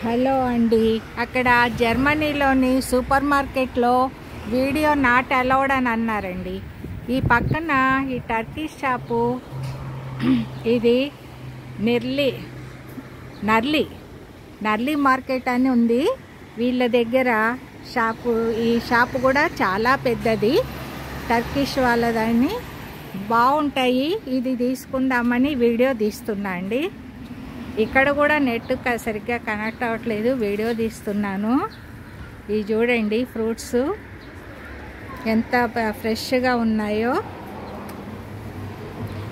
Hello అండి, అక్కడ జర్మనీలోని super మార్కెట్లో వీడియో నాట్ అలౌడ్ అని అన్నారండి. ఈ పక్కన ఈ టర్కీ షాపు, ఇది నర్లీ మార్కెట్ అని ఉంది. వీళ్ళ దగ్గర ఈ షాపు కూడా చాలా పెద్దది, టర్కిష్ వాళ్ళదని. బాగుంటాయి. ఇది తీసుకుందామని వీడియో తీస్తున్నా అండి. ఇక్కడ కూడా నెట్ సరిగ్గా కనెక్ట్ అవ్వట్లేదు, వీడియో తీస్తున్నాను. ఇవి చూడండి, ఫ్రూట్స్ ఎంత ఫ్రెష్గా ఉన్నాయో.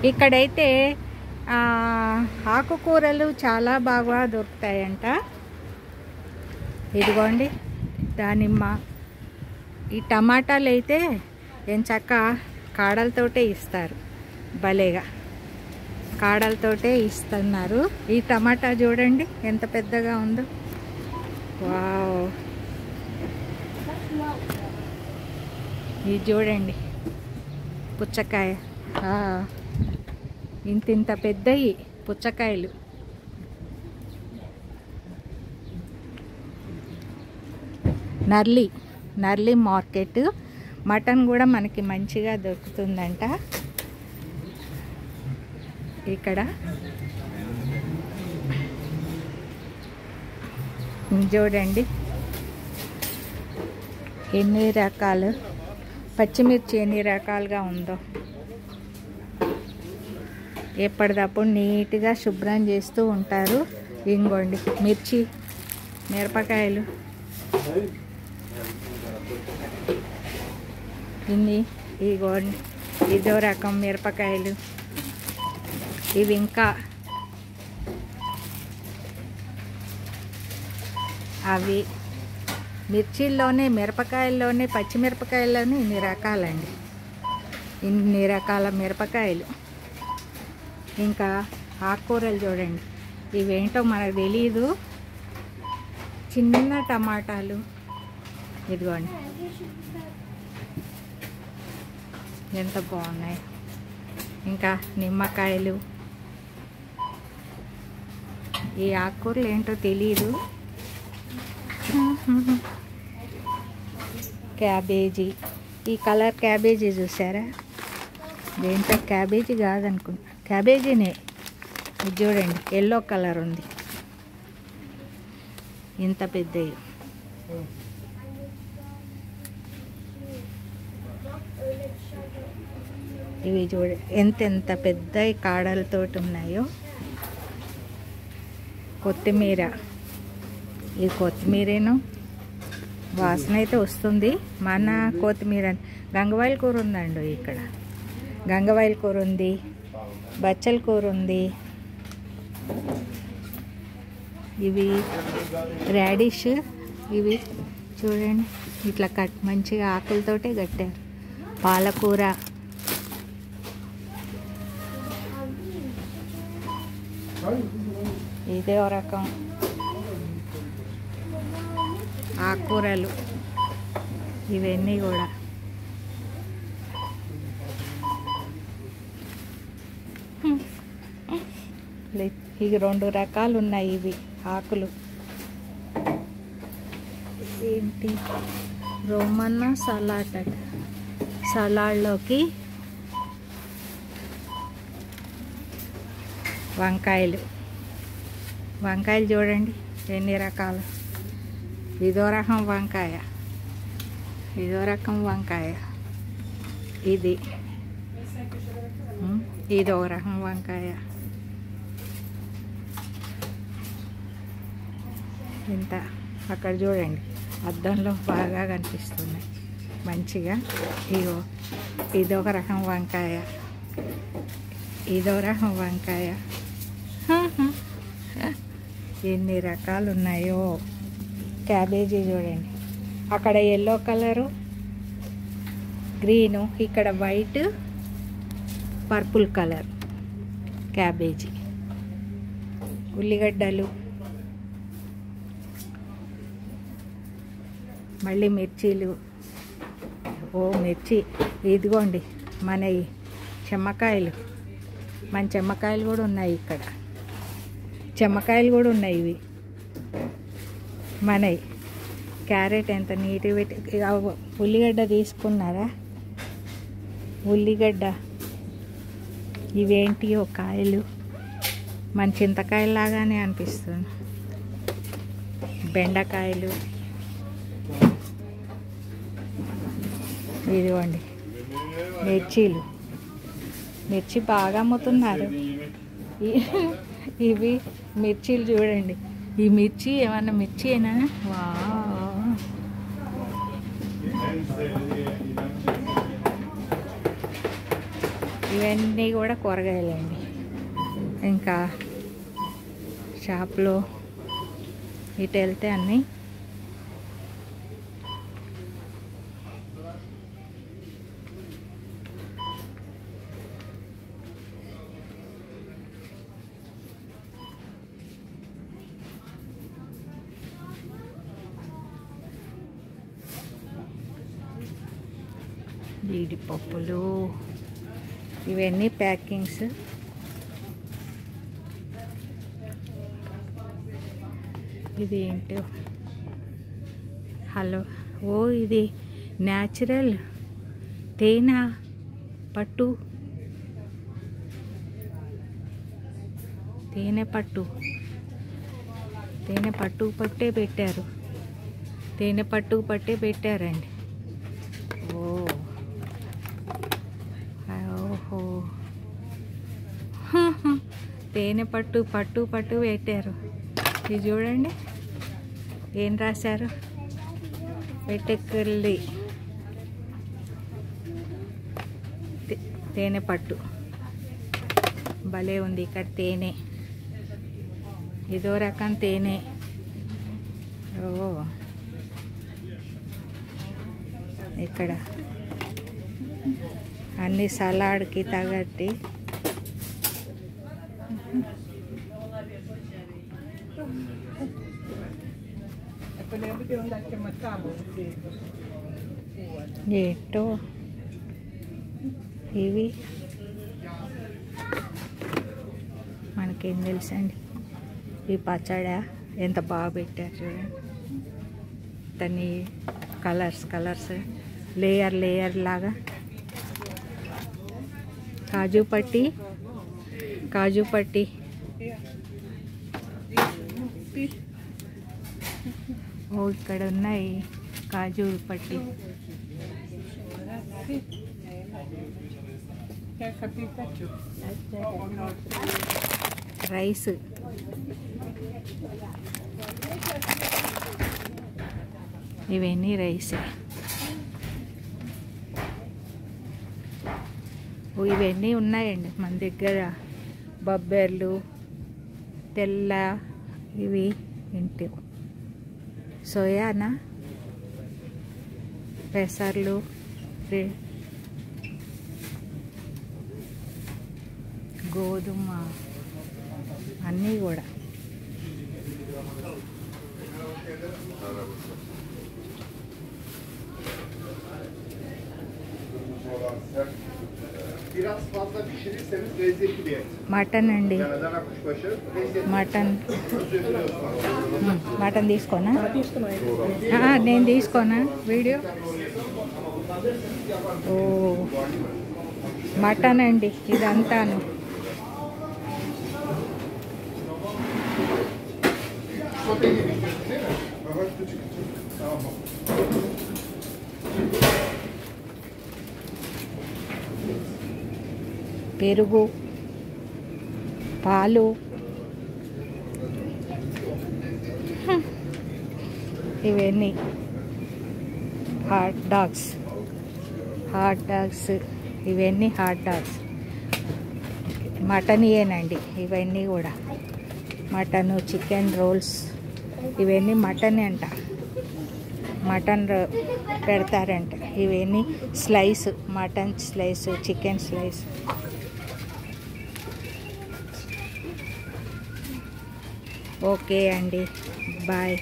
ఇక్కడైతే ఆకుకూరలు చాలా బాగా దొరుకుతాయంట. ఇదిగోండి దానిమ్మ. ఈ టమాటాలు అయితే ఎంచక్క కాడలతోటే ఇస్తారు, భలేగా కాడలతోటే ఇస్తున్నారు. ఈ టమాటా చూడండి ఎంత పెద్దగా ఉందో. వావ్, ఇది చూడండి పుచ్చకాయ, ఇంత పెద్దవి పుచ్చకాయలు. నర్లీ మార్కెట్. మటన్ కూడా మనకి మంచిగా దొరుకుతుందంట ఇక్కడ. చూడండి ఎన్ని రకాలు పచ్చిమిర్చి ఎన్ని రకాలుగా ఉందో. ఎప్పటికప్పుడు నీట్గా శుభ్రం చేస్తూ ఉంటారు. ఇంకోండి మిరపకాయలు ఇగోండి, ఇదో రకం మిరపకాయలు. ఇవి ఇంకా అవి మిర్చిల్లోనే, మిరపకాయల్లోనే, పచ్చిమిరపకాయల్లోనే ఇన్ని రకాలండి, ఇన్ని రకాల మిరపకాయలు. ఇంకా ఆకుకూరలు చూడండి, ఇవేంటో మనకు తెలీదు. చిన్న టమాటాలు ఇదిగోండి ఎంత బాగున్నాయి. ఇంకా నిమ్మకాయలు. ఈ ఆకుకూరలు ఏంటో తెలీదు. క్యాబేజీ, ఈ కలర్ క్యాబేజీ చూసారా? దేంట్లో క్యాబేజీ కాదనుకుంటా, క్యాబేజీనే. ఇది చూడండి ఎల్లో కలర్ ఉంది, ఇంత పెద్దవి. ఇవి చూడ ఎంత పెద్ద కాడలతోటి ఉన్నాయో. కొత్తిమీర, ఈ కొత్తిమీరేను వాసన అయితే వస్తుంది. మన కొత్తిమీర. గంగవాయిల కూర ఉందండి ఇక్కడ, గంగవాయిల కూర ఉంది, బచ్చల కూర ఉంది. ఇవి రాడిష్, ఇవి చూడండి ఇట్లా మంచిగా ఆకులతోటే కట్టారు. పాలకూర, ఇదే రకం ఆకుకూరలు ఇవన్నీ కూడా. ఇవి 2 రకాలు ఉన్నాయి. ఇవి ఆకులు ఏంటి, రోమన్నా సలాడ్లోకి. వంకాయలు చూడండి ఎన్ని రకాలు. ఇదో రకం వంకాయ, ఇదో రకం వంకాయ. ఇంత అక్కడ చూడండి అద్దంలో బాగా కనిపిస్తున్నాయి మంచిగా. ఇదొక రకం వంకాయ, ఇదో రకం వంకాయ. ఎన్ని రకాలు ఉన్నాయో. క్యాబేజీ చూడండి, అక్కడ ఎల్లో కలరు, గ్రీను, ఇక్కడ వైట్, పర్పుల్ కలర్ క్యాబేజీ. ఉల్లిగడ్డలు, మళ్ళీ మిర్చీలు. మిర్చి. ఇదిగోండి మన చెమ్మకాయలు, మన చెమ్మకాయలు కూడా ఉన్నాయి ఇక్కడ. చెమ్మకాయలు కూడా ఉన్నాయి. ఇవి మనవి. క్యారెట్ ఎంత నీట్గా పెట్టి, ఉల్లిగడ్డ తీసుకున్నారా? ఉల్లిగడ్డ, ఇవేంటియో కాయలు, మన చింతకాయలాగానే అనిపిస్తుంది. బెండకాయలు, ఇదిగోండి మిర్చీలు. మిర్చి బాగా అమ్ముతున్నారు. ఇవి మిర్చీలు చూడండి. ఈ మిర్చి ఏమన్నా మిర్చియేనా? వా, ఇవన్నీ కూడా కూరగాయలండి. ఇంకా షాప్లో ఇటు వెళ్తే అన్నీ జీడిపప్పులు, ఇవన్నీ ప్యాకింగ్స్. ఇది ఏంటో హలో, ఓ ఇది న్యాచురల్ తేనె పట్టు, తేనె పట్టు, తేనె పట్టు పట్టే పెట్టారు. తేనె పట్టు పట్టే పెట్టారండి. ఓహో, తేనె పట్టు పట్టు పట్టు పెట్టారు. ఇది చూడండి ఏం రాశారు. వెట్టెక్కల్లి తేనె పట్టు. భలే ఉంది. ఇక్కడ తేనె, ఇదో రకం తేనె. ఓ, ఇక్కడ అన్ని సలాడ్కి తగట్టి ఏంటో ఇవి మనకేం తెలుసండి. ఈ పచ్చడి ఎంత బాగా పెట్టారు చూడండి. దాన్ని కలర్స్ కలర్స్, లేయర్ లేయర్ లాగా. కాజు పట్టి, కాజు పట్టి. ఓ, ఇక్కడ ఉన్నాయి కాజు పట్టి. రైస్, ఇవన్నీ రైస్. ఇవన్నీ ఉన్నాయండి మన దగ్గర. బొబ్బర్లు, తెల్ల, ఇవి ఏంటి సోయానా, పెసర్లు, గోధుమ, అన్నీ కూడా. మటన్ అండి, మటన్. మటన్ తీసుకోనా? నేను తీసుకోనా వీడియో? ఓ, మటన్ అండి ఇదంతాను. పెరుగు, పాలు, ఇవన్నీ హాట్ డాగ్స్, హాట్ డాగ్స్, ఇవన్నీ హాట్ డాగ్స్. మటన్ ఏనండి ఇవన్నీ కూడా. మటను, చికెన్ రోల్స్, ఇవన్నీ మటన్ అంట. మటన్ పెడతారంట. ఇవన్నీ slice, mutton slice, chicken slice. Okay అండి, బాయ్.